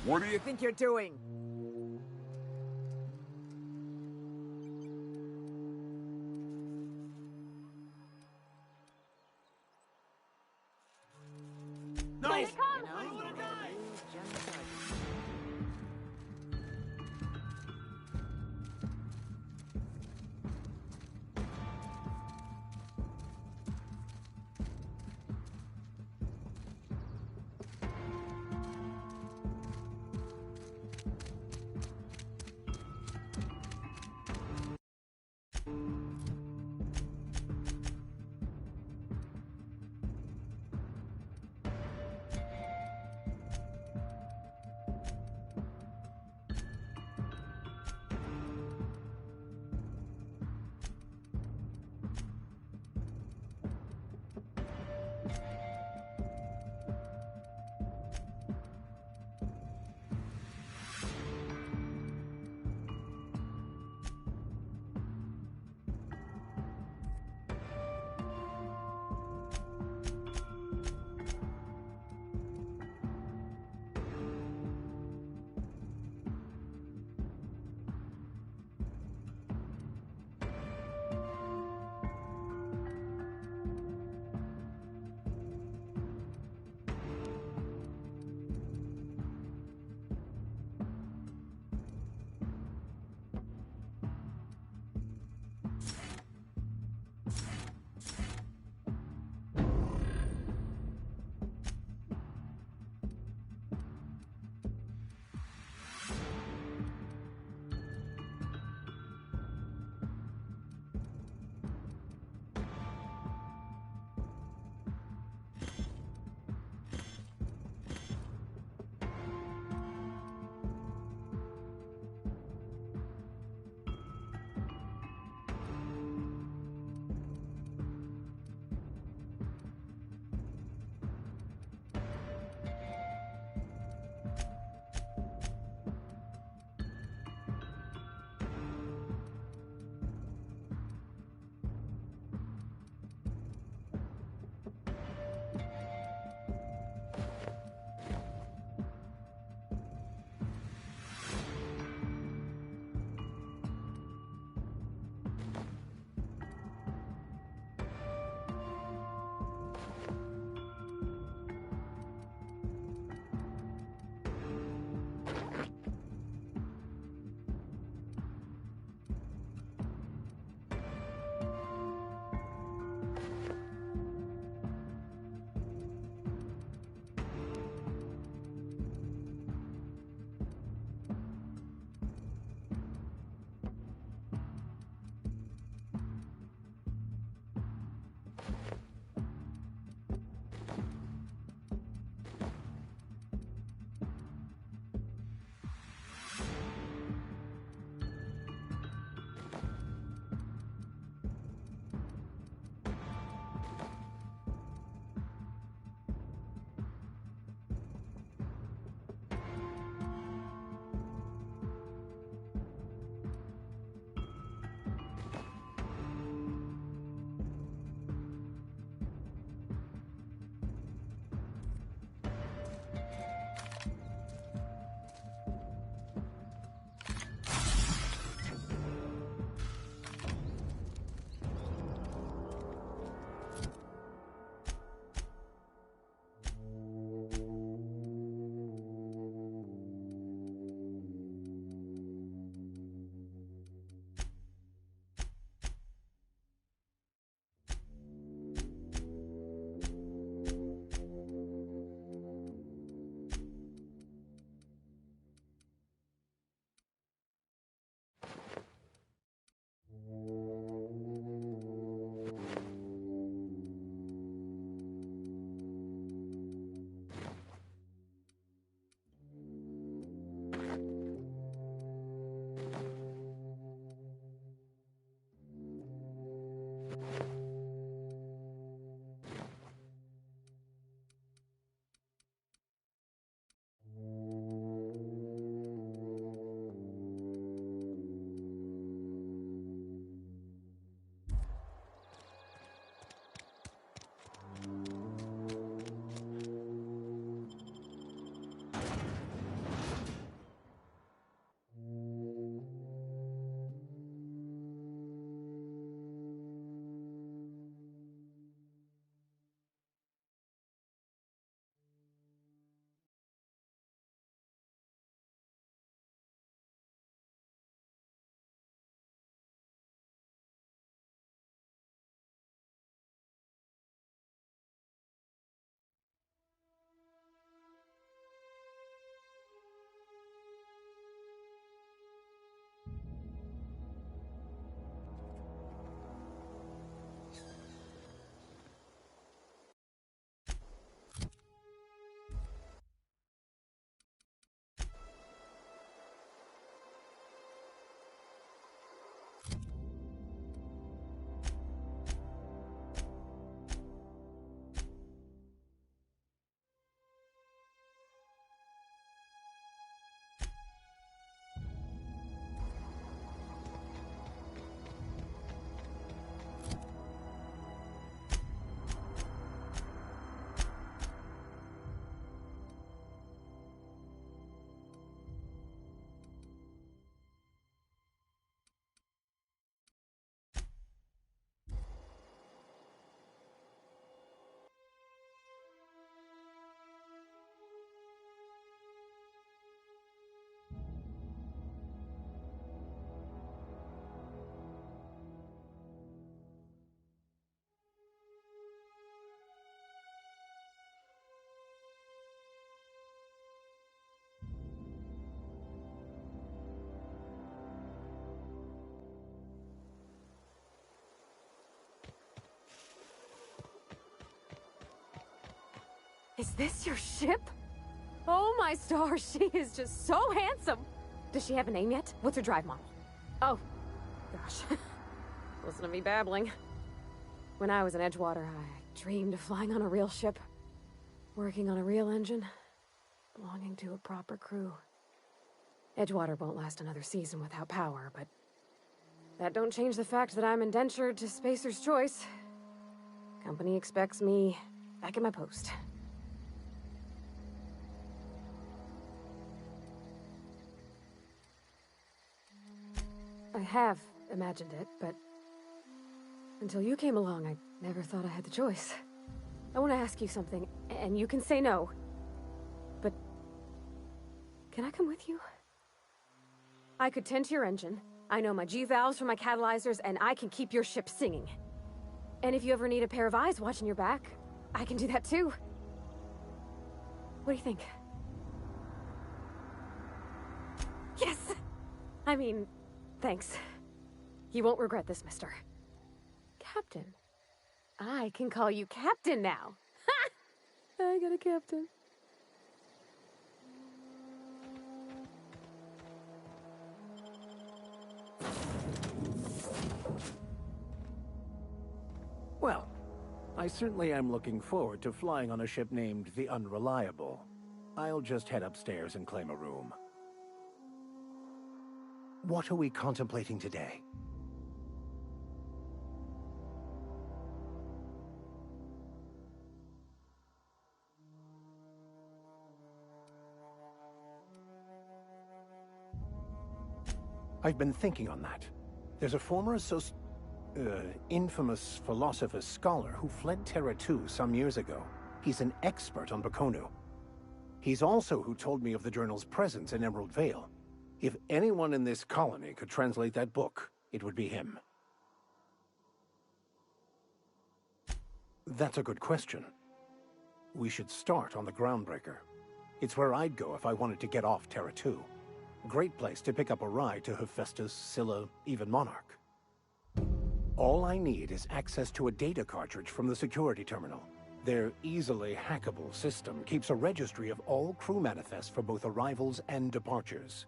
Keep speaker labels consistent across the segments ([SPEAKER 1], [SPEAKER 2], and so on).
[SPEAKER 1] What do you think you're doing?
[SPEAKER 2] No!
[SPEAKER 1] You
[SPEAKER 2] I
[SPEAKER 1] know,
[SPEAKER 2] don't want to die!
[SPEAKER 1] genocide.
[SPEAKER 2] Is this your ship? Oh my stars, she is just so handsome! Does she have a name yet? What's her drive model? Oh, gosh. Listen to me babbling. When I was in Edgewater, I dreamed of flying on a real ship, working on a real engine, belonging to a proper crew. Edgewater won't last another season without power, but that don't change the fact that I'm indentured to Spacer's Choice. Company expects me back at my post. I have imagined it, but until you came along, I never thought I had the choice. I want to ask you something, and you can say no. But can I come with you? I could tend to your engine. I know my G-valves from my catalyzers, and I can keep your ship singing. And if you ever need a pair of eyes watching your back, I can do that too. What do you think? Yes! I mean, thanks. You won't regret this, mister. Captain. I can call you Captain now. Ha! I got a captain.
[SPEAKER 3] Well, I certainly am looking forward to flying on a ship named the Unreliable. I'll just head upstairs and claim a room. What are we contemplating today? I've been thinking on that. There's a former infamous philosopher scholar who fled Terra 2 some years ago. He's an expert on Baconu. He's also who told me of the journal's presence in Emerald Vale. If anyone in this colony could translate that book, it would be him. That's a good question. We should start on the Groundbreaker. It's where I'd go if I wanted to get off Terra 2. Great place to pick up a ride to Hephaestus, Scylla, even Monarch. All I need is access to a data cartridge from the security terminal. Their easily hackable system keeps a registry of all crew manifests for both arrivals and departures.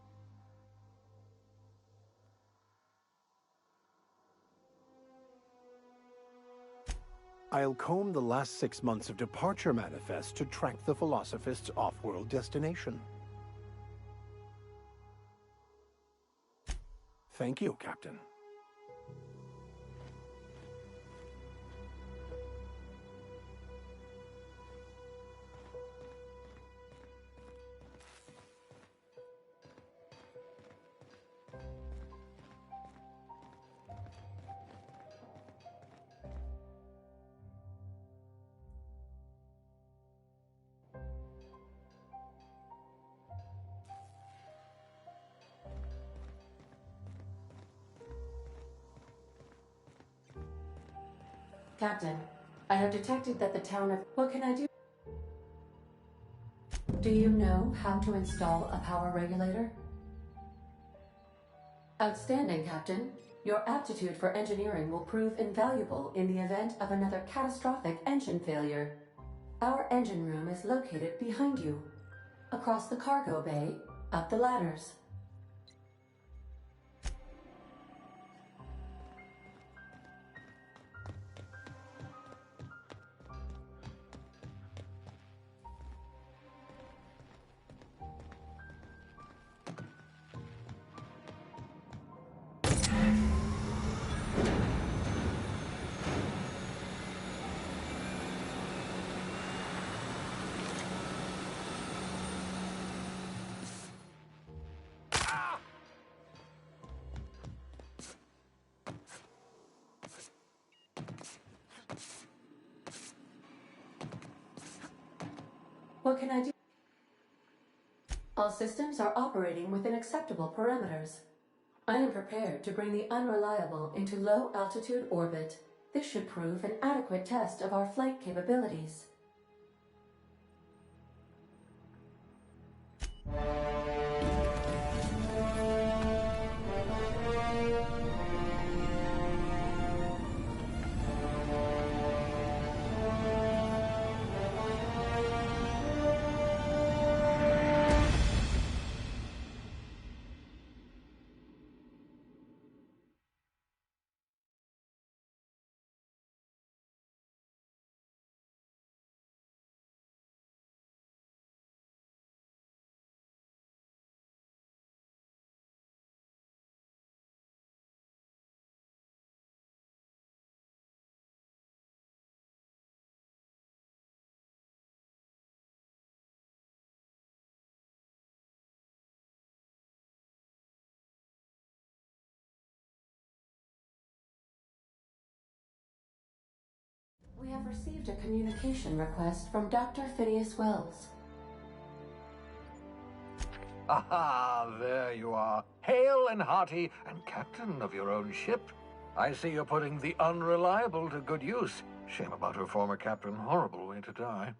[SPEAKER 3] I'll comb the last 6 months of departure manifests to track the Philosophist's off-world destination. Thank you, Captain.
[SPEAKER 4] Captain, I have detected that the town of... What can I do? Do you know how to install a power regulator? Outstanding, Captain. Your aptitude for engineering will prove invaluable in the event of another catastrophic engine failure. Our engine room is located behind you. Across the cargo bay, up the ladders. What can I do? All systems are operating within acceptable parameters. I am prepared to bring the Unreliable into low-altitude orbit. This should prove an adequate test of our flight capabilities. We have received a communication request from Dr. Phineas Wells.
[SPEAKER 5] Aha, there you are. Hale and hearty, and captain of your own ship. I see you're putting the Unreliable to good use. Shame about her former captain. Horrible way to die.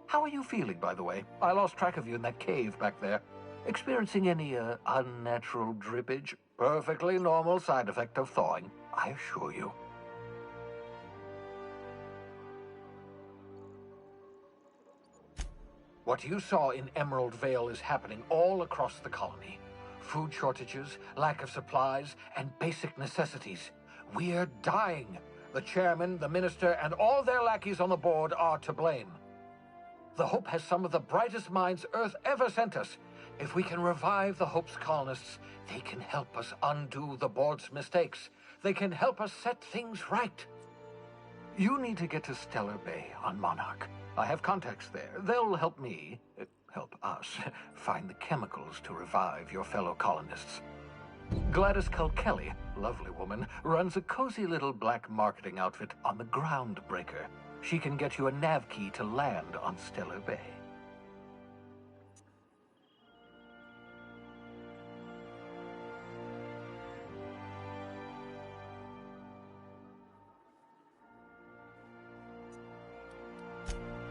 [SPEAKER 5] How are you feeling, by the way? I lost track of you in that cave back there. Experiencing any, unnatural drippage? Perfectly normal side effect of thawing, I assure you. What you saw in Emerald Vale is happening all across the colony. Food shortages, lack of supplies, and basic necessities. We're dying. The chairman, the minister, and all their lackeys on the board are to blame. The Hope has some of the brightest minds Earth ever sent us. If we can revive the Hope's colonists, they can help us undo the board's mistakes. They can help us set things right. You need to get to Stellar Bay on Monarch. I have contacts there. They'll help me, help us, find the chemicals to revive your fellow colonists. Gladys Kilkelly, lovely woman, runs a cozy little black marketing outfit on the Groundbreaker. She can get you a nav key to land on Stellar Bay.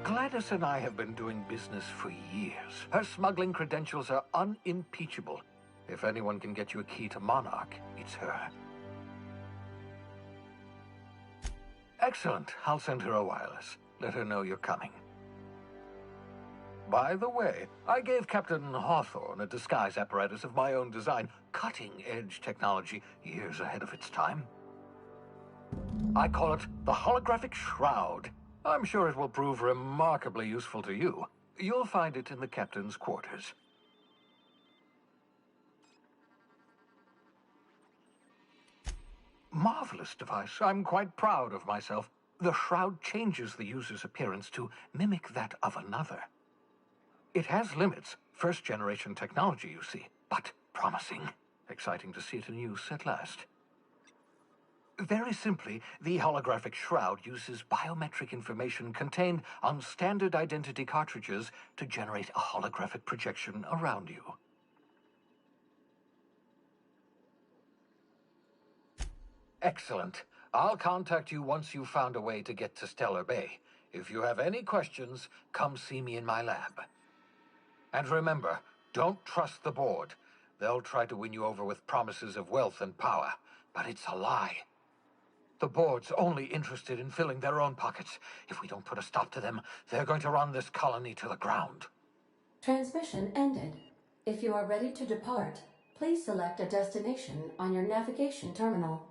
[SPEAKER 5] Gladys and I have been doing business for years. Her smuggling credentials are unimpeachable. If anyone can get you a key to Monarch, it's her. Excellent. I'll send her a wireless. Let her know you're coming. By the way, I gave Captain Hawthorne a disguise apparatus of my own design, cutting-edge technology, years ahead of its time. I call it the Holographic Shroud. I'm sure it will prove remarkably useful to you. You'll find it in the captain's quarters. Marvelous device. I'm quite proud of myself. The shroud changes the user's appearance to mimic that of another. It has limits. First-generation technology, you see, but promising. Exciting to see it in use at last. Very simply, the holographic shroud uses biometric information contained on standard identity cartridges to generate a holographic projection around you. Excellent. I'll contact you once you've found a way to get to Stellar Bay. If you have any questions, come see me in my lab. And remember, don't trust the board. They'll try to win you over with promises of wealth and power, but it's a lie. The board's only interested in filling their own pockets. If we don't put a stop to them, they're going to run this colony to the ground.
[SPEAKER 4] Transmission ended. If you are ready to depart, please select a destination on your navigation terminal.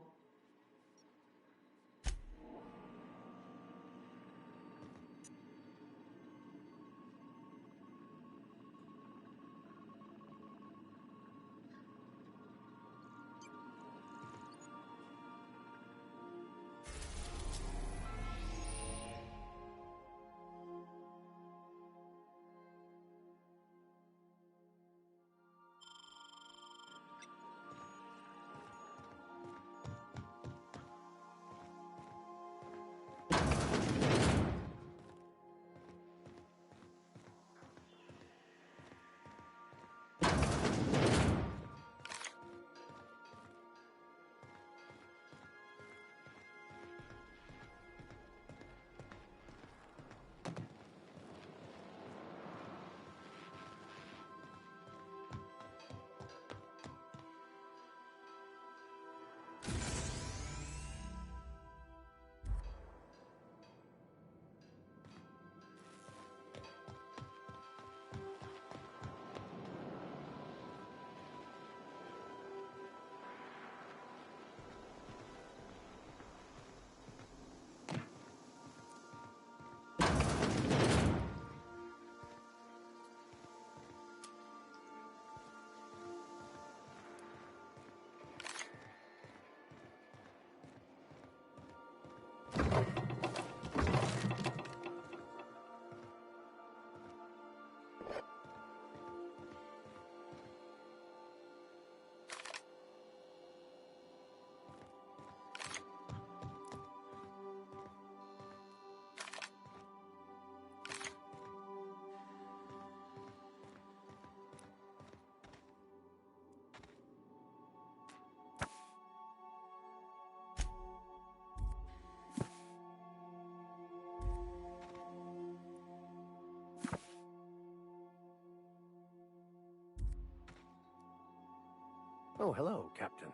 [SPEAKER 3] Oh, hello, Captain.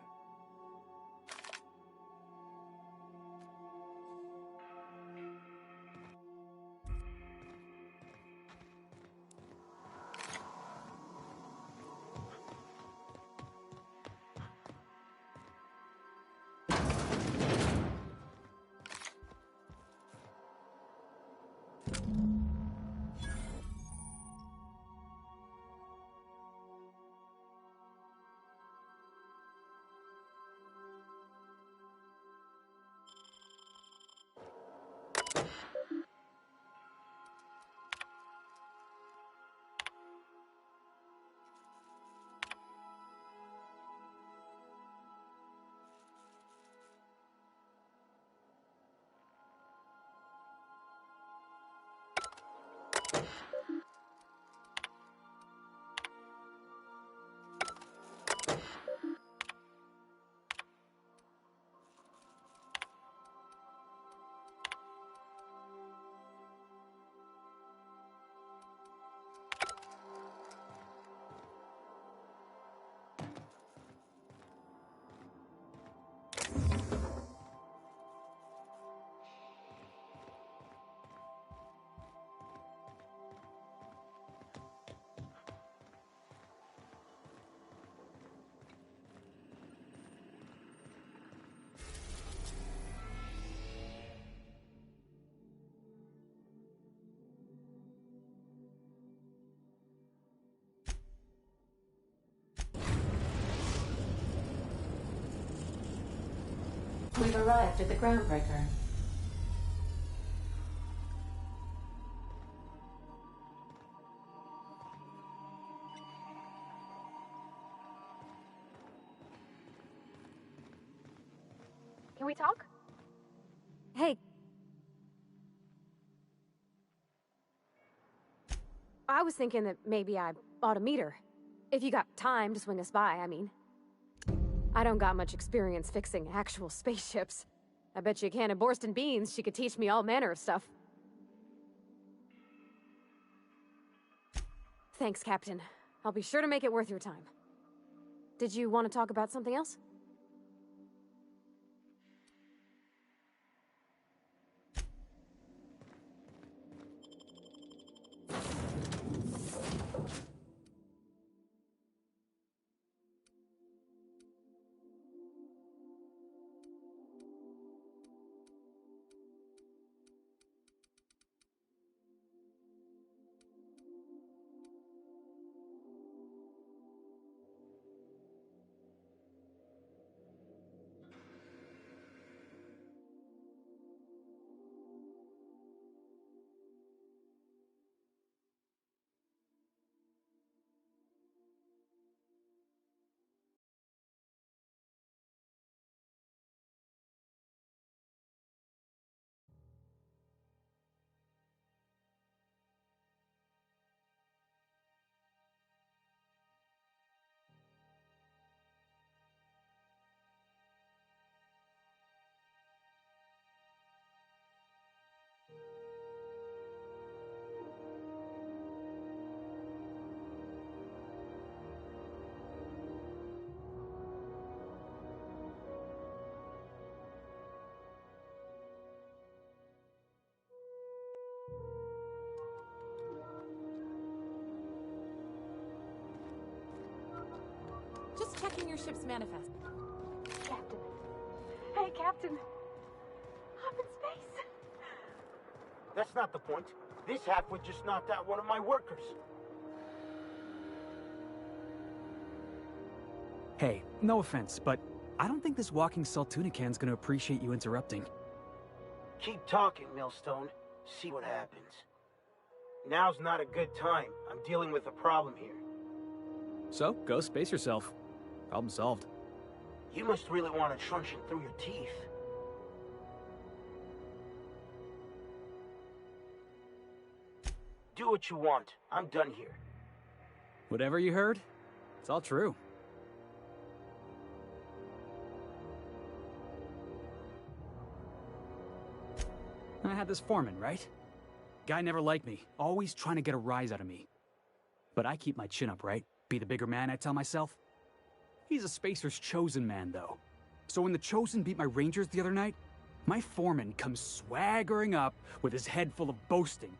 [SPEAKER 4] We've arrived at the Groundbreaker.
[SPEAKER 2] Can we talk? Hey. I was thinking that maybe I ought to meet her. If you got time to swing us by, I mean. I don't got much experience fixing actual spaceships. I bet you a can of Borston beans she could teach me all manner of stuff. Thanks, Captain. I'll be sure to make it worth your time. Did you want to talk about something else?
[SPEAKER 1] Just checking your ship's manifest.
[SPEAKER 2] Captain. Hey, Captain. I'm in space.
[SPEAKER 6] That's not the point. This halfwit just knocked out one of my workers.
[SPEAKER 7] Hey, no offense, but I don't think this walking Saltunican's gonna appreciate you interrupting.
[SPEAKER 6] Keep talking, Millstone. See what happens. Now's not a good time. I'm dealing with a problem here.
[SPEAKER 7] So, go space yourself. Problem solved.
[SPEAKER 6] You must really want a truncheon through your teeth. Do what you want. I'm done here.
[SPEAKER 7] Whatever you heard, it's all true. I had this foreman, right? Guy never liked me, always trying to get a rise out of me. But I keep my chin up, right? Be the bigger man, I tell myself. He's a Spacer's chosen man, though. So when the Chosen beat my Rangers the other night, my foreman comes swaggering up with his head full of boasting.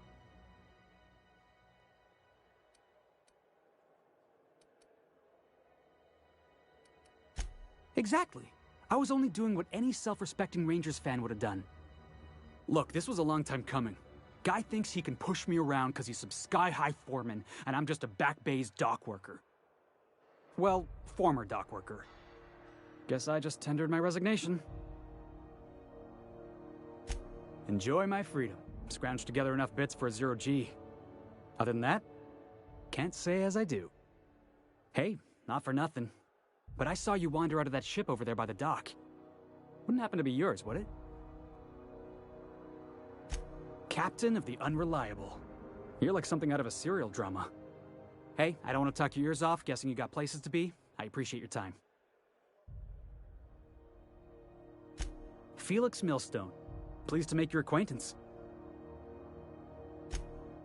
[SPEAKER 7] Exactly. I was only doing what any self-respecting Rangers fan would have done. Look, this was a long time coming. Guy thinks he can push me around because he's some sky-high foreman, and I'm just a back bay's dock worker. Well, former dock worker. Guess I just tendered my resignation. Enjoy my freedom. Scrounged together enough bits for a 0G. Other than that, can't say as I do. Hey, not for nothing, but I saw you wander out of that ship over there by the dock. Wouldn't happen to be yours, would it? Captain of the Unreliable. You're like something out of a serial drama. Hey, I don't want to talk your ears off, guessing you got places to be. I appreciate your time. Felix Millstone. Pleased to make your acquaintance.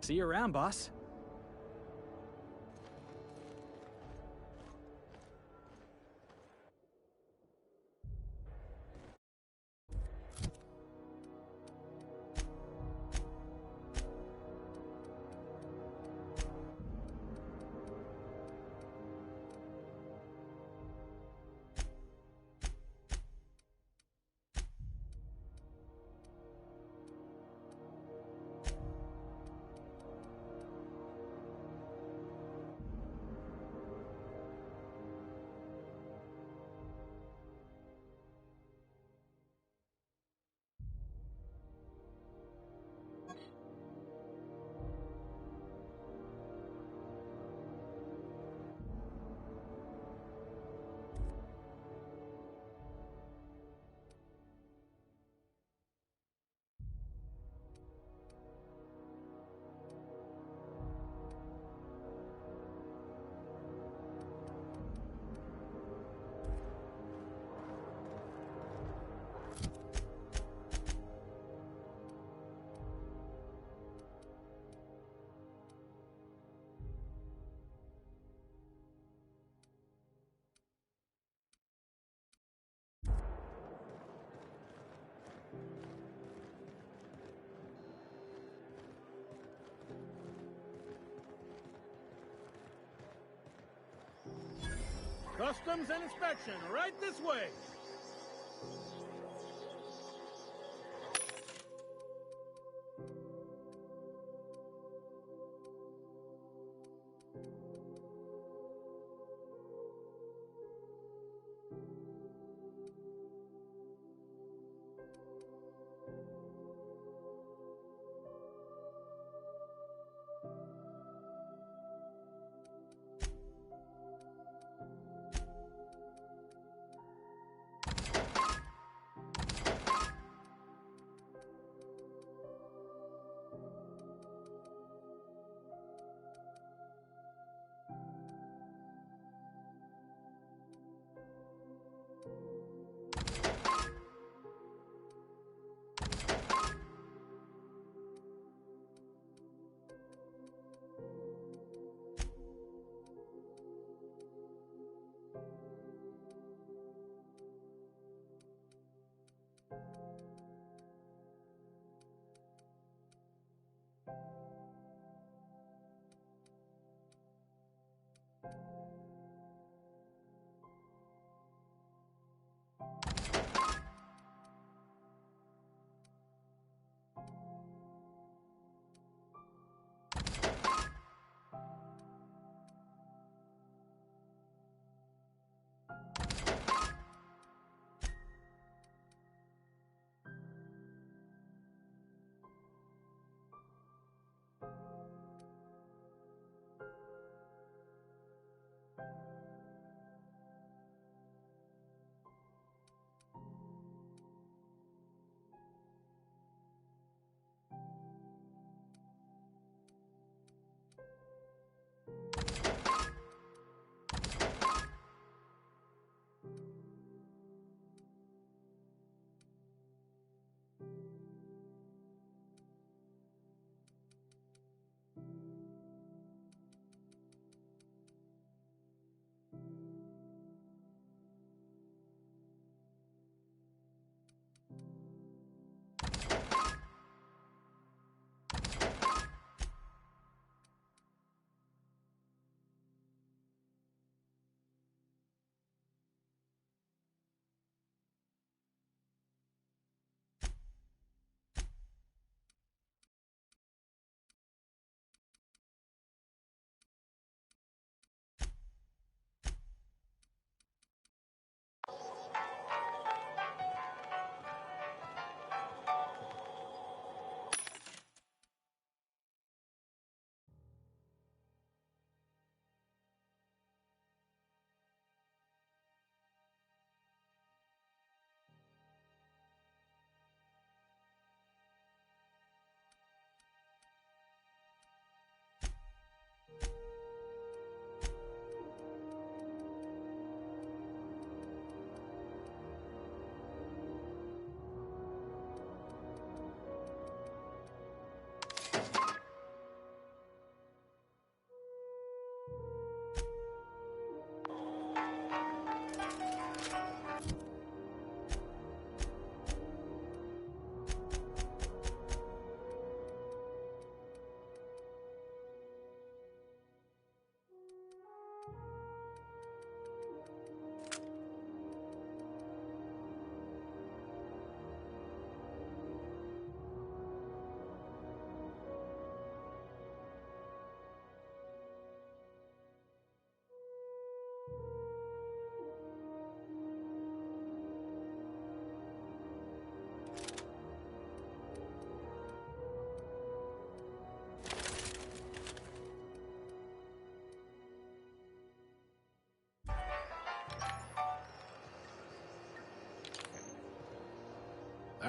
[SPEAKER 7] See you around, boss.
[SPEAKER 8] Customs and inspection, right this way.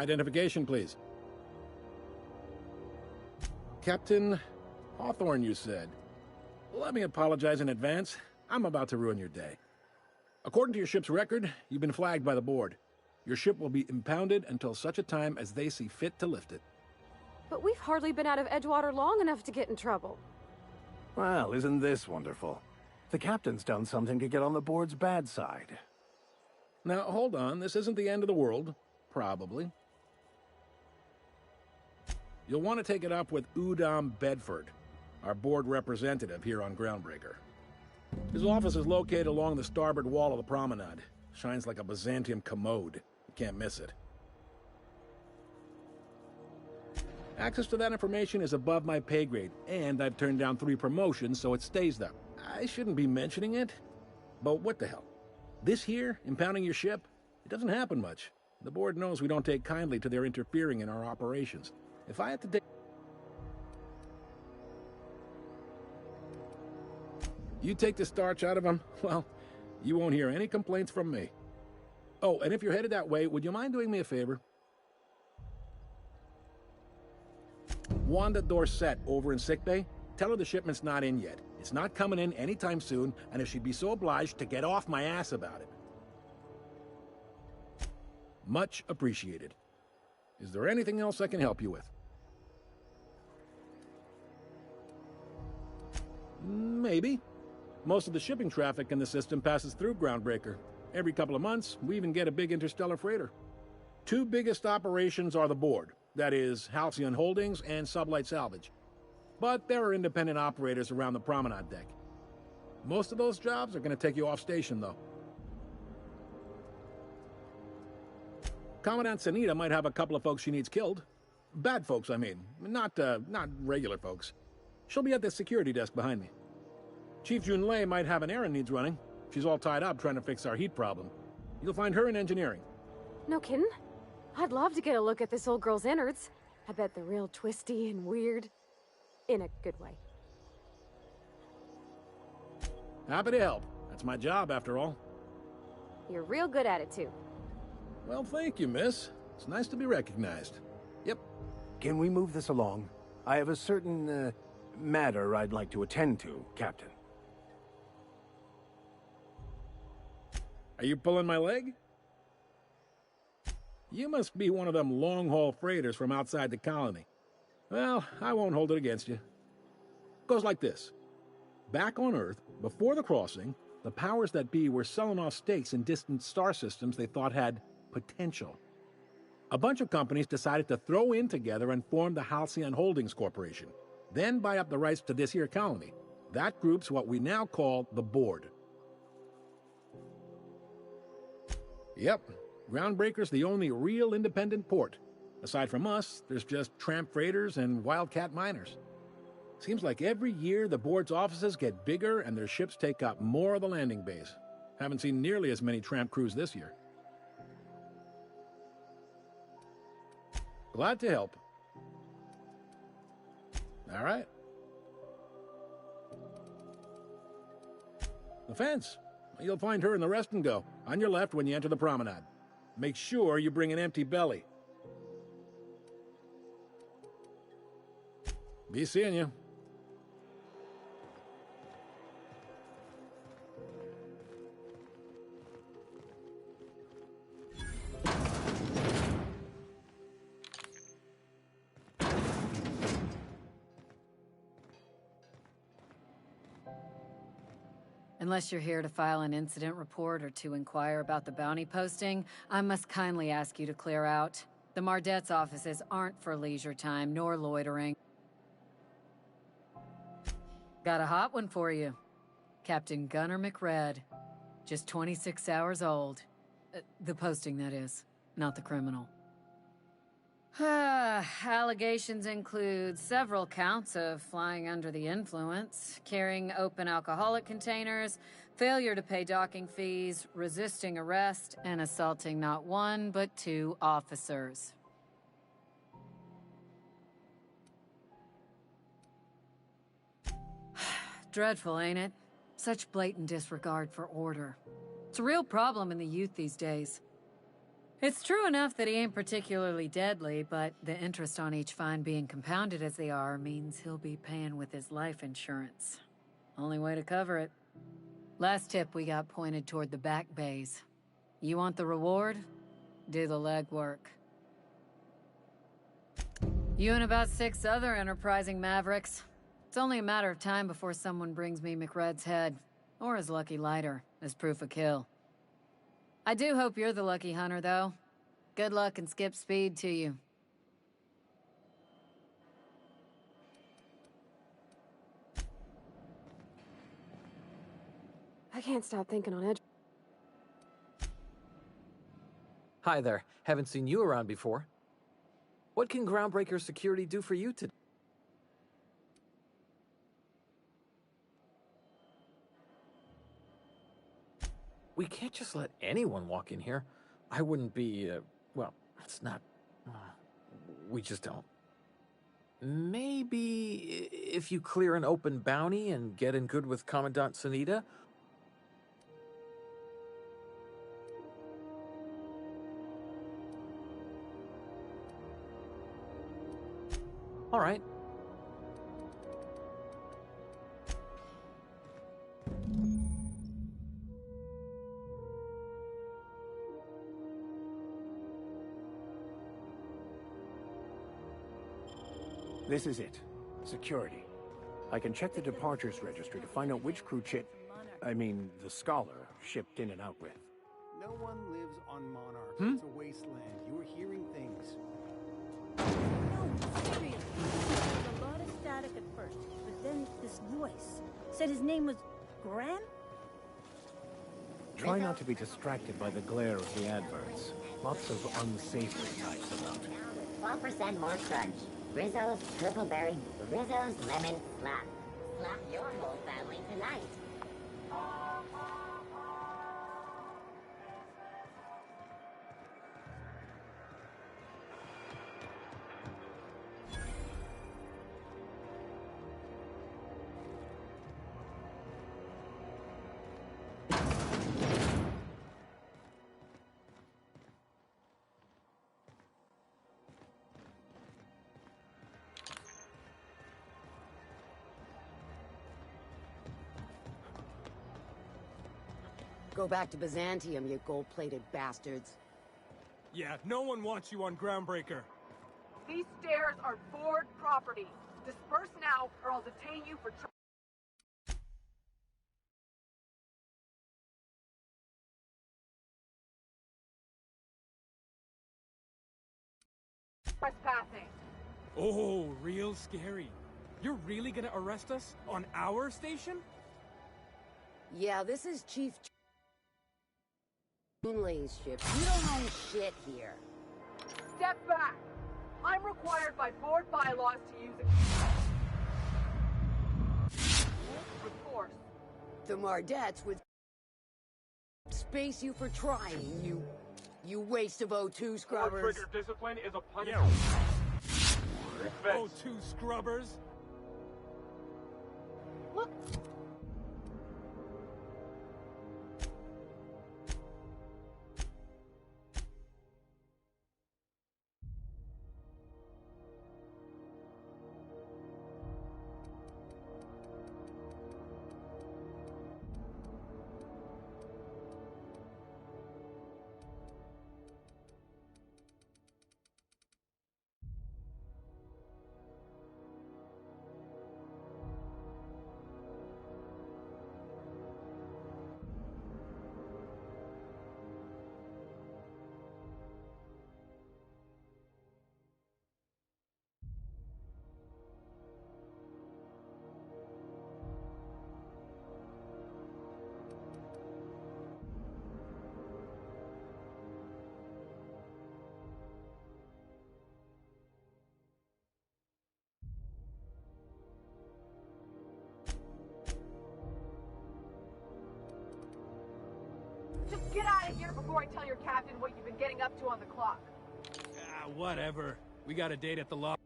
[SPEAKER 9] Identification, please. Captain Hawthorne, you said. Let me apologize in advance. I'm about to ruin your day. According to your ship's record, you've been flagged by the board. Your ship will be impounded until such a time as they see fit to lift it.
[SPEAKER 2] But we've hardly been out of Edgewater long enough to get in trouble.
[SPEAKER 3] Well, isn't this wonderful? The captain's done something to get on the board's bad side.
[SPEAKER 9] Now, hold on. This isn't the end of the world. Probably. You'll want to take it up with Udom Bedford, our board representative here on Groundbreaker. His office is located along the starboard wall of the promenade. Shines like a Byzantium commode. You can't miss it. Access to that information is above my pay grade, and I've turned down 3 promotions, so it stays there. I shouldn't be mentioning it, but what the hell? This here, impounding your ship, it doesn't happen much. The board knows we don't take kindly to their interfering in our operations. If I had to take... You take the starch out of them, well, you won't hear any complaints from me. Oh, and if you're headed that way, would you mind doing me a favor? Wanda Dorset over in sickbay, tell her the shipment's not in yet. It's not coming in anytime soon, and if she'd be so obliged to get off my ass about it. Much appreciated. Is there anything else I can help you with? Maybe. Most of the shipping traffic in the system passes through Groundbreaker. Every couple of months, we even get a big interstellar freighter. 2 biggest operations are the board. That is, Halcyon Holdings and Sublight Salvage. But there are independent operators around the promenade deck. Most of those jobs are going to take you off station, though. Commandant Sanita might have a couple of folks she needs killed. Bad folks, I mean. Not regular folks. She'll be at the security desk behind me. Chief Junlei might have an errand needs running. She's all tied up trying to fix our heat problem. You'll find her in engineering.
[SPEAKER 2] No kidding? I'd love to get a look at this old girl's innards. I bet they're real twisty and weird. In a good way.
[SPEAKER 9] Happy to help. That's my job, after all.
[SPEAKER 2] You're real good at it, too.
[SPEAKER 9] Well, thank you, miss. It's nice to be recognized. Yep.
[SPEAKER 3] Can we move this along? I have a certain, matter I'd like to attend to, Captain.
[SPEAKER 9] Are you pulling my leg? You must be one of them long-haul freighters from outside the colony. Well, I won't hold it against you. Goes like this. Back on Earth, before the crossing, the powers that be were selling off stakes in distant star systems they thought had potential. A bunch of companies decided to throw in together and form the Halcyon Holdings Corporation, then buy up the rights to this here colony. That group's what we now call the Board. Yep, Groundbreaker's the only real independent port. Aside from us, there's just tramp freighters and wildcat miners. Seems like every year the board's offices get bigger and their ships take up more of the landing base. Haven't seen nearly as many tramp crews this year. Glad to help. All right. The fence. You'll find her in the rest and go, on your left when you enter the promenade. Make sure you bring an empty belly. Be seeing you.
[SPEAKER 10] Unless you're here to file an incident report or to inquire about the bounty posting, I must kindly ask you to clear out. The Mardet's offices aren't for leisure time nor loitering. Got a hot one for you. Captain Gunnar McRed. Just 26 hours old. The posting, that is, not the criminal. Allegations include several counts of flying under the influence, carrying open alcoholic containers, failure to pay docking fees, resisting arrest, and assaulting not 1 but 2 officers. Dreadful, ain't it? Such blatant disregard for order. It's a real problem in the youth these days. It's true enough that he ain't particularly deadly, but the interest on each fine being compounded as they are means he'll be paying with his life insurance. Only way to cover it. Last tip we got pointed toward the back bays. You want the reward? Do the legwork. You and about 6 other enterprising mavericks. It's only a matter of time before someone brings me McRed's head, or his lucky lighter, as proof of kill. I do hope you're the lucky hunter, though. Good luck and skip speed to you.
[SPEAKER 2] I can't stop thinking on edge.
[SPEAKER 11] Hi there. Haven't seen you around before. What can Groundbreaker Security do for you today? We can't just let anyone walk in here. I wouldn't be, well, it's not... we just don't. Maybe if you clear an open bounty and get in good with Commandant Sunita? All right.
[SPEAKER 3] This is it. Security. I can check the departures registry to find out which crew the Scholar shipped in and out with.
[SPEAKER 12] No one lives on Monarch. It's a wasteland. You're hearing things.
[SPEAKER 13] No, seriously. There was a lot of static at first, but then this voice said his name was Graham?
[SPEAKER 3] Try not to be distracted by the glare of the adverts. Lots of unsavory types about.
[SPEAKER 14] 12% more crunch. Rizzo's Purple Berry, Rizzo's Lemon Slap. Slap your whole family tonight.
[SPEAKER 15] Go back to Byzantium, you gold-plated bastards.
[SPEAKER 16] Yeah, no one wants you on Groundbreaker.
[SPEAKER 17] These stairs are Ford property. Disperse now, or I'll detain you for trespassing.
[SPEAKER 16] Oh, real scary. You're really gonna arrest us on our station?
[SPEAKER 15] Yeah, this is Chief Moonlay's ship. You don't own shit here.
[SPEAKER 17] Step back. I'm required by board bylaws to use with force.
[SPEAKER 15] The Mardettes would space you for trying, you waste of O2 scrubbers.
[SPEAKER 16] Trigger discipline is a punishment. O2 scrubbers?
[SPEAKER 17] Look. Just get out of here before I tell your captain what you've been getting up to on the clock.
[SPEAKER 16] Ah, whatever. We got a date at the Lost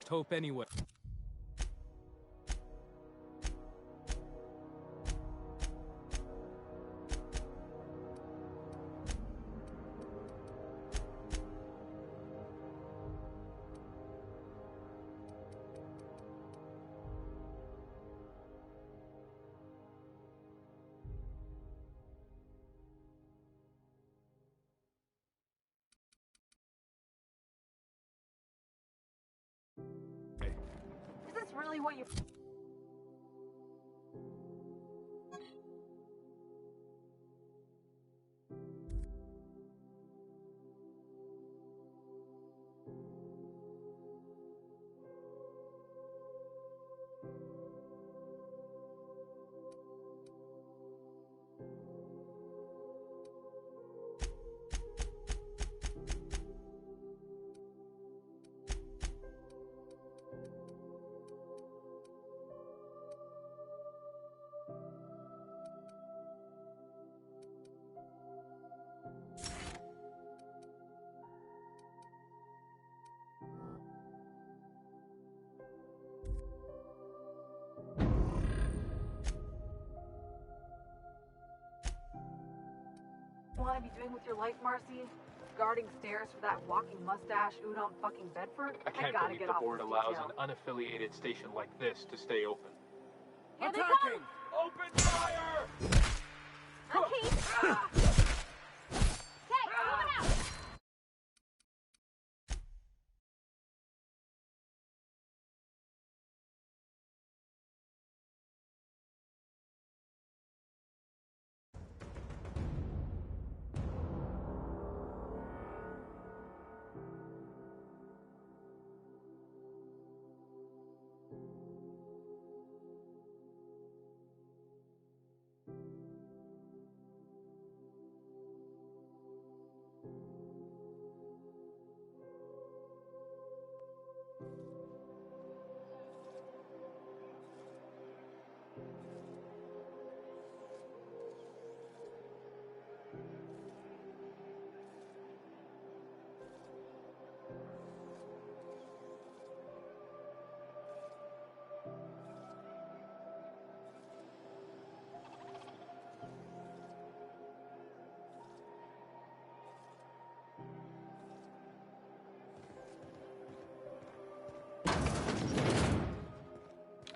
[SPEAKER 16] Hope anyway.
[SPEAKER 17] really what you... Want to be doing with your life, Marcy? Guarding stairs for that walking mustache udon fucking Bedford?
[SPEAKER 18] I can't
[SPEAKER 17] gotta
[SPEAKER 18] believe
[SPEAKER 17] get
[SPEAKER 18] the
[SPEAKER 17] off
[SPEAKER 18] board
[SPEAKER 17] this
[SPEAKER 18] allows
[SPEAKER 17] detail.
[SPEAKER 18] an unaffiliated station like this to stay open.
[SPEAKER 17] Here they come!
[SPEAKER 18] Open fire!
[SPEAKER 2] Okay. Okay, moving out!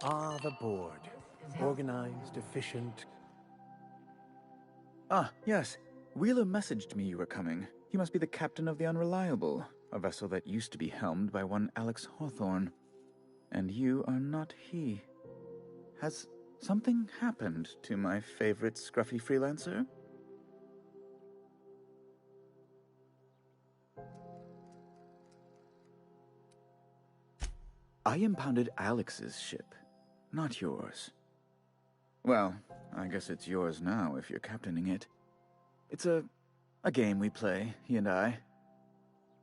[SPEAKER 3] Ah, the board. Organized, efficient.
[SPEAKER 19] Ah, yes. Wheeler messaged me you were coming. He must be the captain of the Unreliable, a vessel that used to be helmed by one Alex Hawthorne. And you are not he. Has something happened to my favorite scruffy freelancer? I impounded Alex's ship, not yours. Well, I guess it's yours now if you're captaining it. It's a game we play, he and I.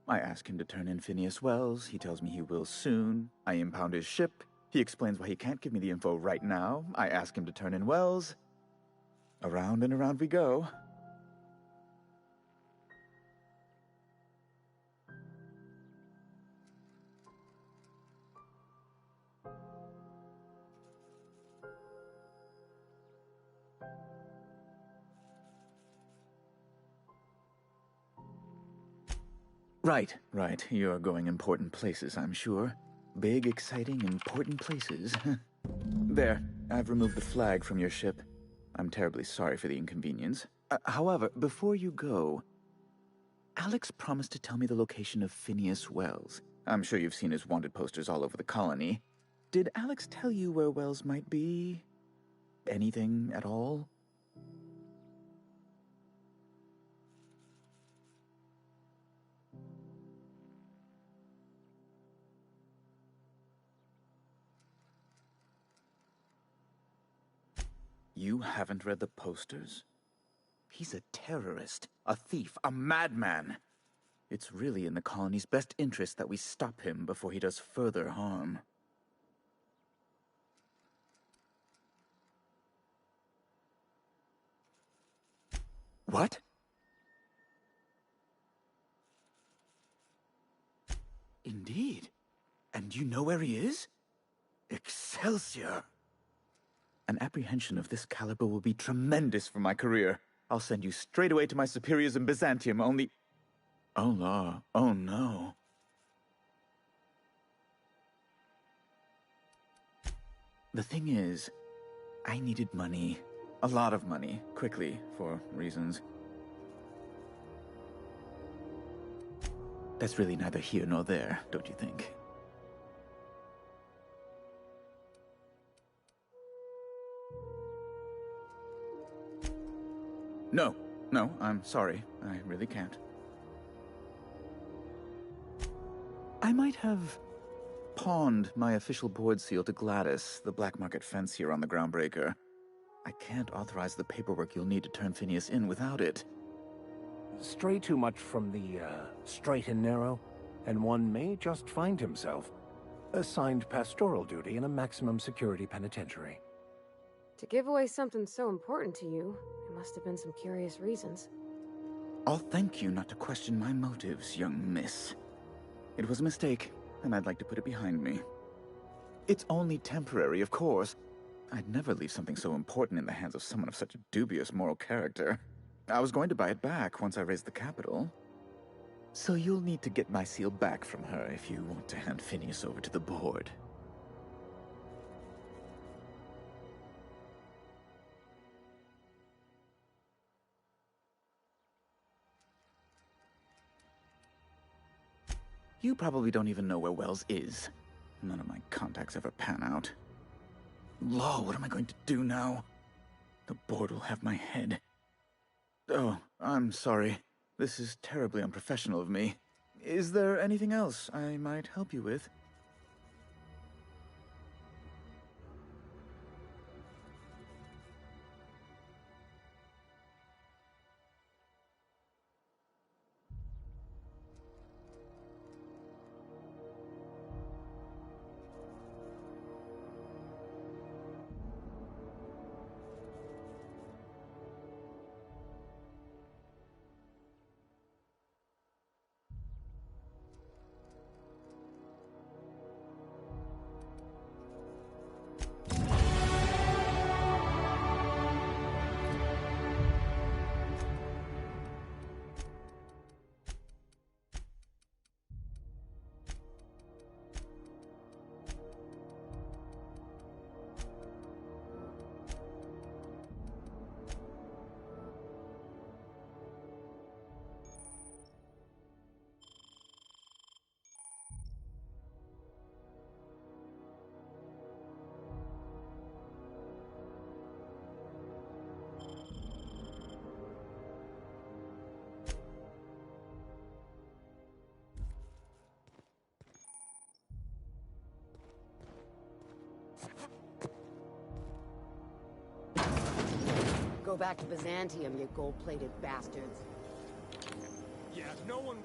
[SPEAKER 19] I ask him to turn in Phineas Wells, he tells me he will soon. I impound his ship, he explains why he can't give me the info right now. I ask him to turn in Wells. Around and around we go. Right. You're going important places, I'm sure. Big, exciting, important places. There, I've removed the flag from your ship. I'm terribly sorry for the inconvenience. However, before you go, Alex promised to tell me the location of Phineas Wells. I'm sure you've seen his wanted posters all over the colony. Did Alex tell you where Wells might be? Anything at all? You haven't read the posters? He's a terrorist, a thief, a madman. It's really in the colony's best interest that we stop him before he does further harm. What? Indeed. And you know where he is? Excelsior! An apprehension of this caliber will be tremendous for my career. I'll send you straight away to my superiors in Byzantium, only... Oh, no. Oh, no. The thing is, I needed money. A lot of money, quickly, for reasons. That's really neither here nor there, don't you think? No, I'm sorry. I really can't. I might have pawned my official board seal to Gladys, the black market fence here on the Groundbreaker. I can't authorize the paperwork you'll need to turn Phineas in without it.
[SPEAKER 3] Stray too much from the straight and narrow, and one may just find himself assigned pastoral duty in a maximum security penitentiary.
[SPEAKER 2] To give away something so important to you, there must have been some curious reasons.
[SPEAKER 19] I'll thank you not to question my motives, young miss. It was a mistake, and I'd like to put it behind me. It's only temporary, of course. I'd never leave something so important in the hands of someone of such a dubious moral character. I was going to buy it back once I raised the capital. So you'll need to get my seal back from her if you want to hand Phineas over to the board. You probably don't even know where Wells is. None of my contacts ever pan out. Law, what am I going to do now? The board will have my head. Oh, I'm sorry. This is terribly unprofessional of me. Is there anything else I might help you with?
[SPEAKER 15] Go back to Byzantium, you gold-plated bastards.
[SPEAKER 16] Yeah, no one...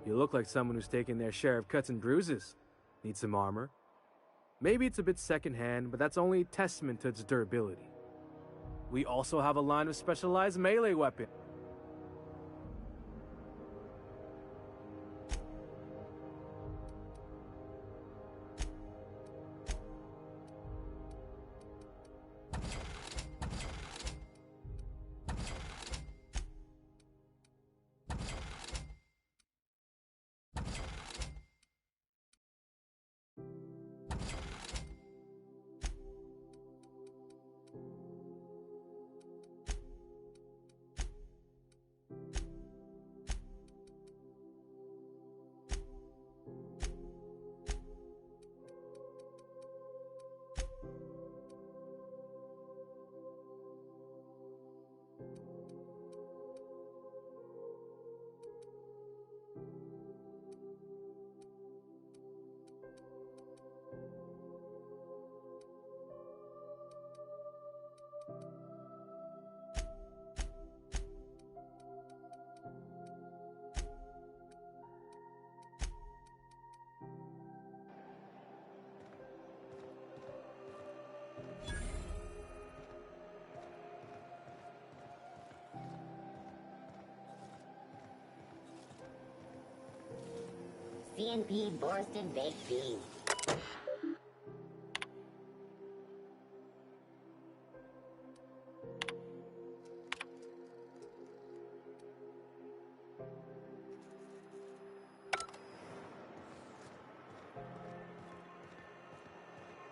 [SPEAKER 20] You look like someone who's taken their share of cuts and bruises. Need some armor? Maybe it's a bit secondhand, but that's only a testament to its durability. We also have a line of specialized melee weapons.
[SPEAKER 14] CNP Borston Baked Beans.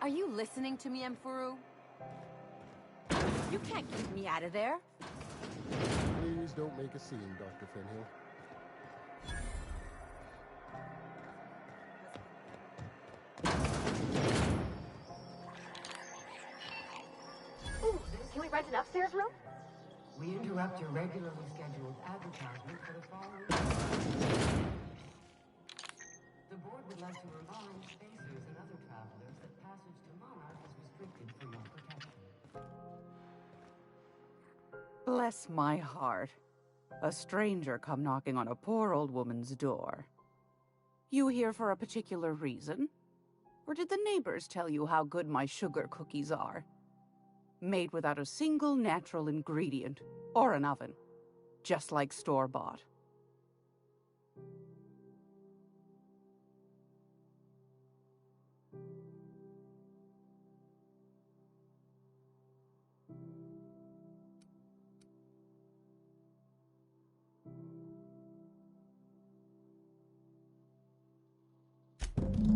[SPEAKER 1] Are you listening to me, Emfuru? You can't keep me out of there.
[SPEAKER 21] Please don't make a scene, Dr. Finhill.
[SPEAKER 2] Ooh, can we rent an upstairs room?
[SPEAKER 22] We interrupt your regularly scheduled advertisement for the following. The board would like to remind spacers and other travelers that passage to Monarch is restricted for your protection.
[SPEAKER 23] Bless my heart. A stranger come knocking on a poor old woman's door. You here for a particular reason? Or did the neighbors tell you how good my sugar cookies are? Made without a single natural ingredient, or an oven. Just like store-bought.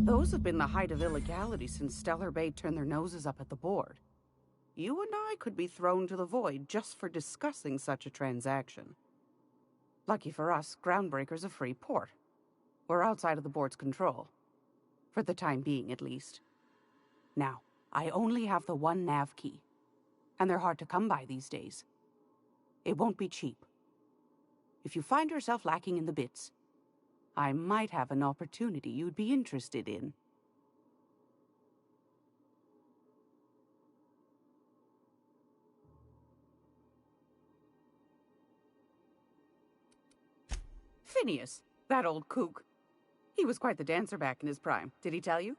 [SPEAKER 23] Those have been the height of illegality since Stellar Bay turned their noses up at the board. You and I could be thrown to the void just for discussing such a transaction. Lucky for us, Groundbreaker's a free port. We're outside of the board's control. For the time being, at least. Now, I only have the one nav key. And they're hard to come by these days. It won't be cheap. If you find yourself lacking in the bits, I might have an opportunity you'd be interested in. Phineas, that old kook. He was quite the dancer back in his prime, did he tell you?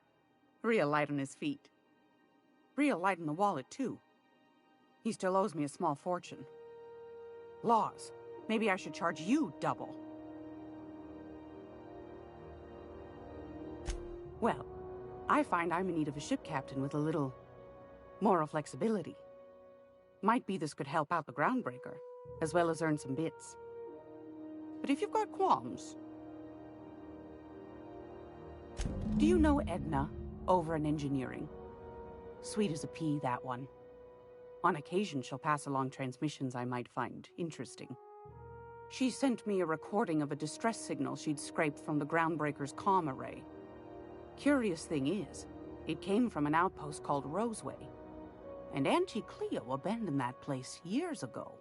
[SPEAKER 23] Real light on his feet. Real light in the wallet, too. He still owes me a small fortune. Laws. Maybe I should charge you double. Well, I find I'm in need of a ship captain with a little moral flexibility. Might be this could help out the Groundbreaker, as well as earn some bits. But if you've got qualms... Do you know Edna, over in engineering? Sweet as a pea, that one. On occasion, she'll pass along transmissions I might find interesting. She sent me a recording of a distress signal she'd scraped from the Groundbreaker's comm array. Curious thing is, it came from an outpost called Roseway. And Auntie Cleo abandoned that place years ago.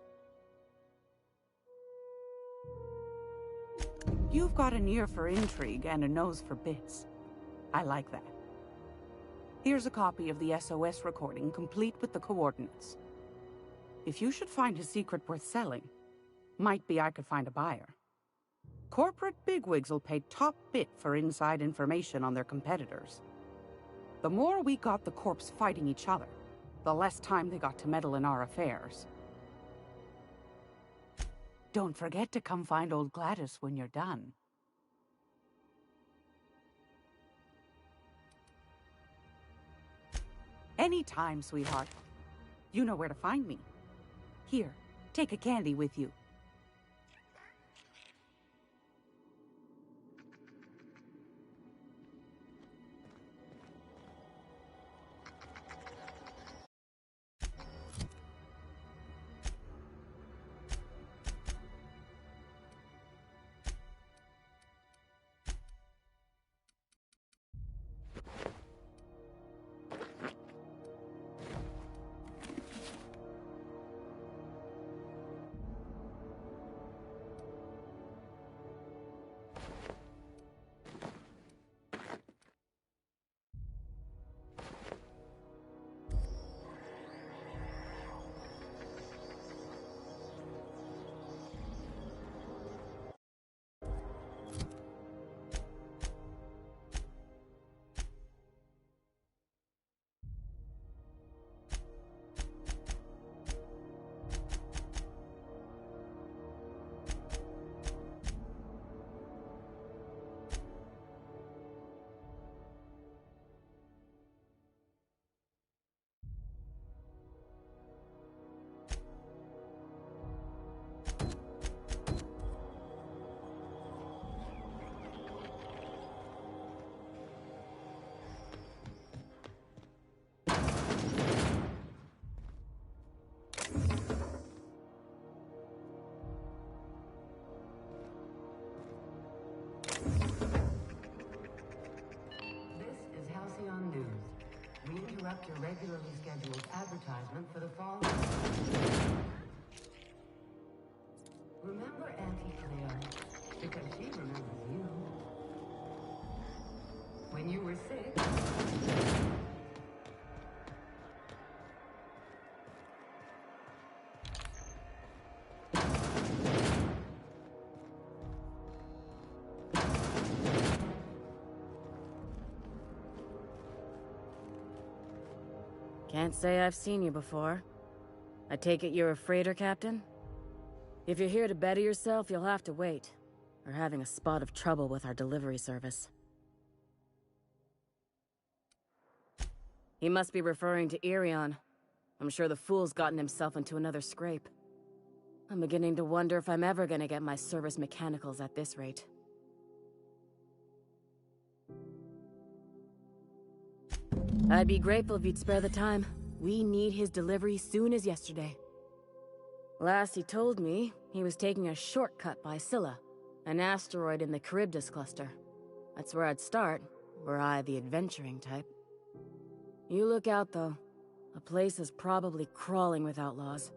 [SPEAKER 23] You've got an ear for intrigue and a nose for bits. I like that. Here's a copy of the SOS recording, complete with the coordinates. If you should find a secret worth selling, might be I could find a buyer. Corporate bigwigs will pay top bit for inside information on their competitors. The more we got the corps fighting each other, the less time they got to meddle in our affairs. Don't forget to come find old Gladys when you're done. Anytime, sweetheart. You know where to find me. Here, take a candy with you.
[SPEAKER 22] interrupt your regularly scheduled advertisement for the following. Remember Auntie Cleo, because she remembers you. When you were 6.
[SPEAKER 10] Can't say I've seen you before. I take it you're a freighter captain? If you're here to better yourself, you'll have to wait. We're having a spot of trouble with our delivery service. He must be referring to Irion. I'm sure the fool's gotten himself into another scrape. I'm beginning to wonder if I'm ever gonna get my service mechanicals at this rate. I'd be grateful if you'd spare the time. We need his delivery soon as yesterday. Last he told me, he was taking a shortcut by Scylla, an asteroid in the Charybdis cluster. That's where I'd start, were I the adventuring type. You look out, though. The place is probably crawling with outlaws.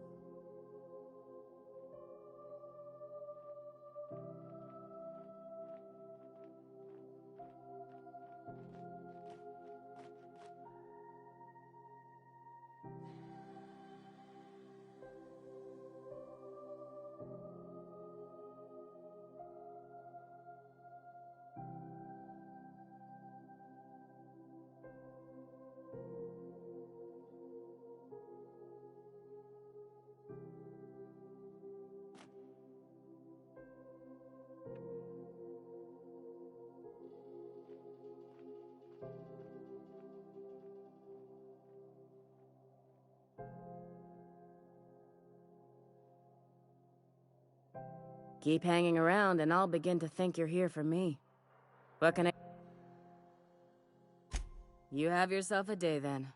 [SPEAKER 10] Keep hanging around and I'll begin to think you're here for me. What can I... You have yourself a day then.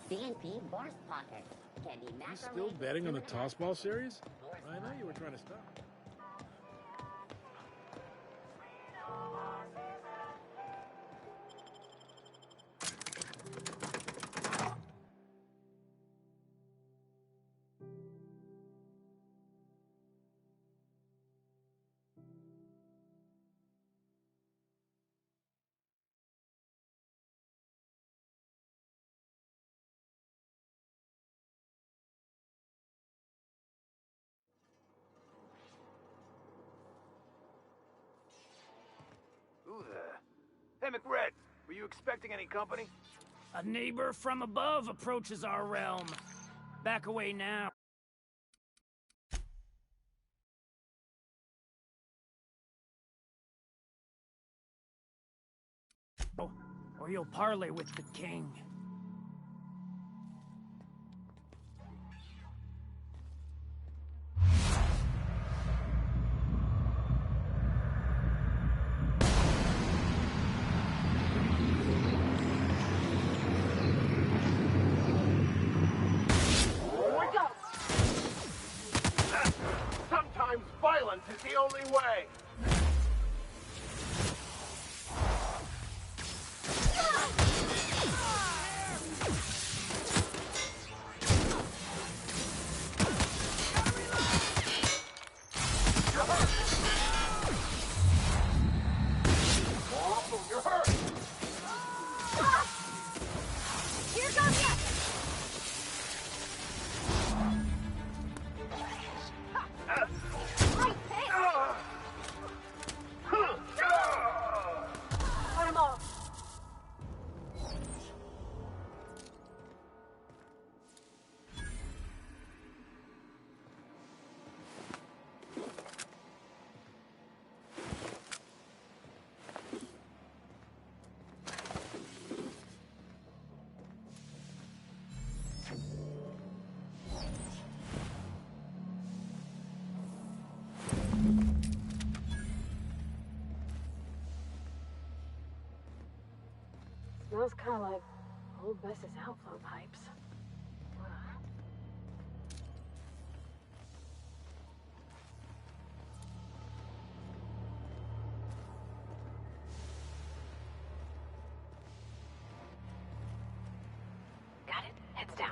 [SPEAKER 14] CNP Borscht Pocket. Can be
[SPEAKER 9] You still betting on the Tossball series? I know you were trying to stop.
[SPEAKER 4] Who the... Hey, McRed, were you expecting any company?
[SPEAKER 5] A neighbor from above approaches our realm. Back away now. Or you'll parley with the king.
[SPEAKER 4] Sometimes violence is the only way. You're hurt.
[SPEAKER 2] Here goes ya!
[SPEAKER 17] smells kind of like old Bess's outflow pipes.
[SPEAKER 2] Got it. Heads down.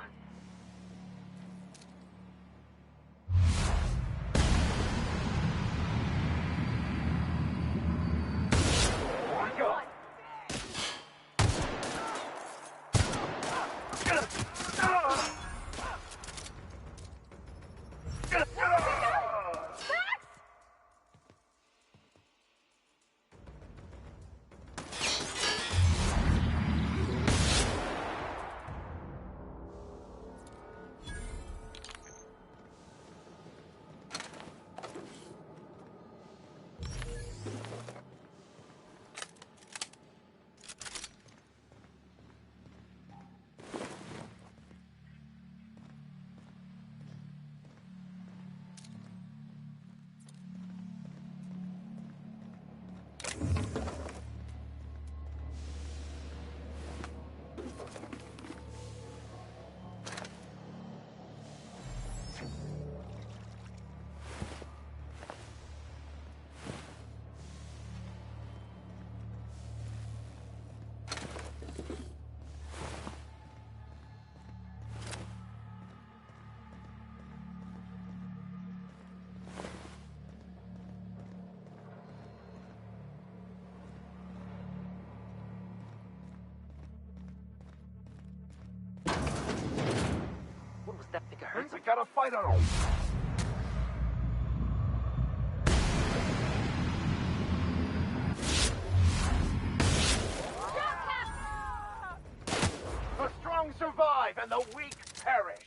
[SPEAKER 4] That think it hurts? We gotta fight on him. The strong survive and the weak perish.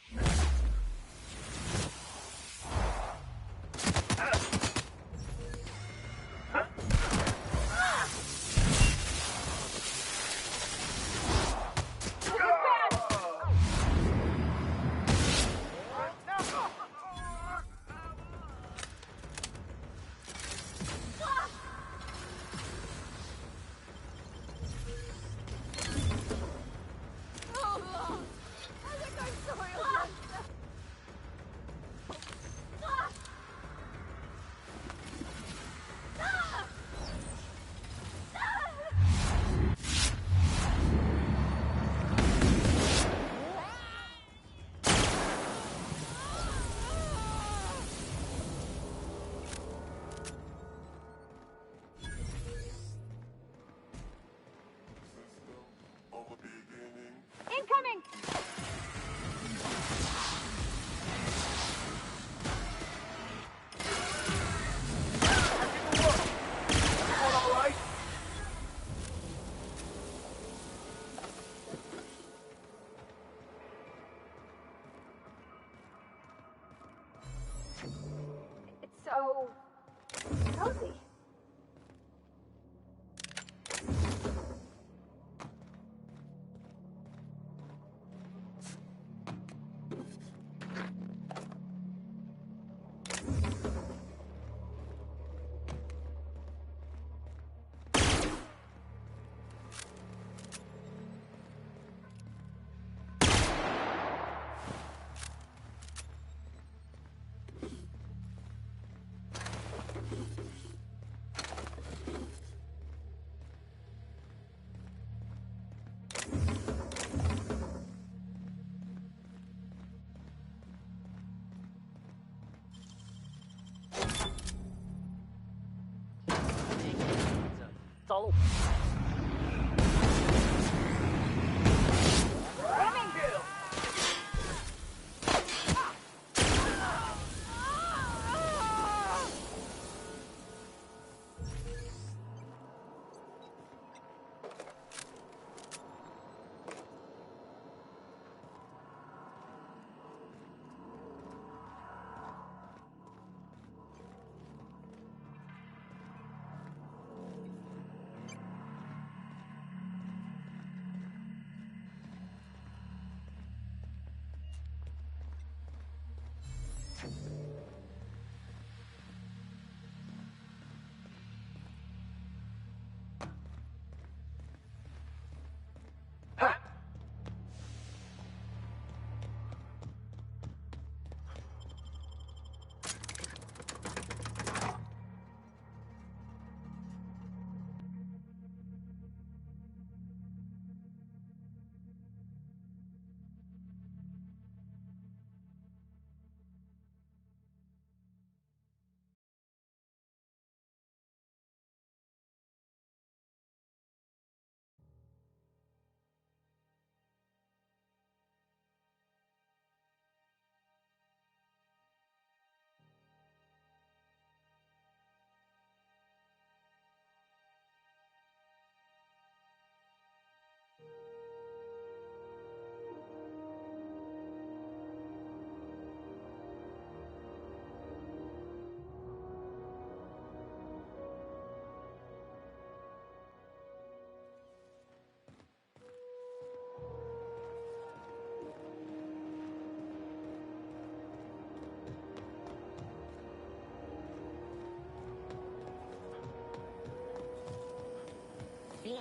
[SPEAKER 2] Incoming!
[SPEAKER 4] All right?
[SPEAKER 2] It's so cozy.
[SPEAKER 4] All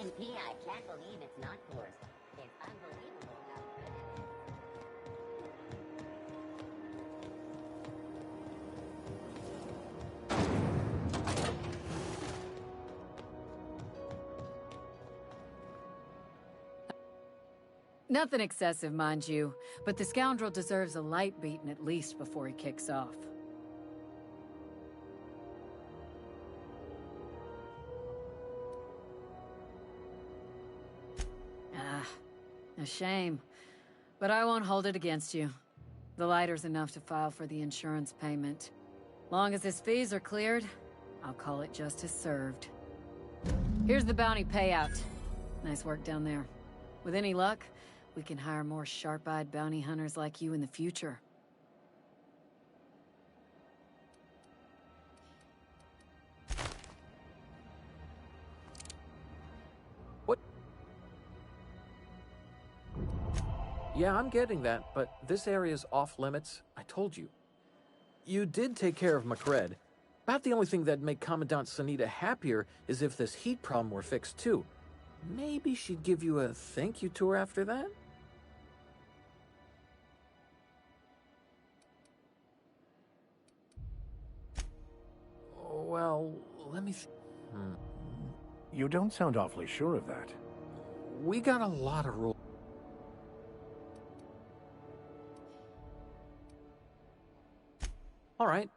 [SPEAKER 14] TNT, I can't believe it's not forced. It's unbelievable how good it is.
[SPEAKER 10] Nothing excessive, mind you, but the scoundrel deserves a light beating at least before he kicks off. Ah, a shame. But I won't hold it against you. The lighter's enough to file for the insurance payment. Long as his fees are cleared, I'll call it justice served. Here's the bounty payout. Nice work down there. With any luck, we can hire more sharp-eyed bounty hunters like you in the future.
[SPEAKER 11] What? Yeah, I'm getting that, but this area's off limits. I told you. You did take care of McRed. About the only thing that'd make Commandant Sunita happier is if this heat problem were fixed too. Maybe she'd give you a thank you tour after that? Well, let me...
[SPEAKER 3] You don't sound awfully sure of that.
[SPEAKER 11] We got a lot of rules. All right,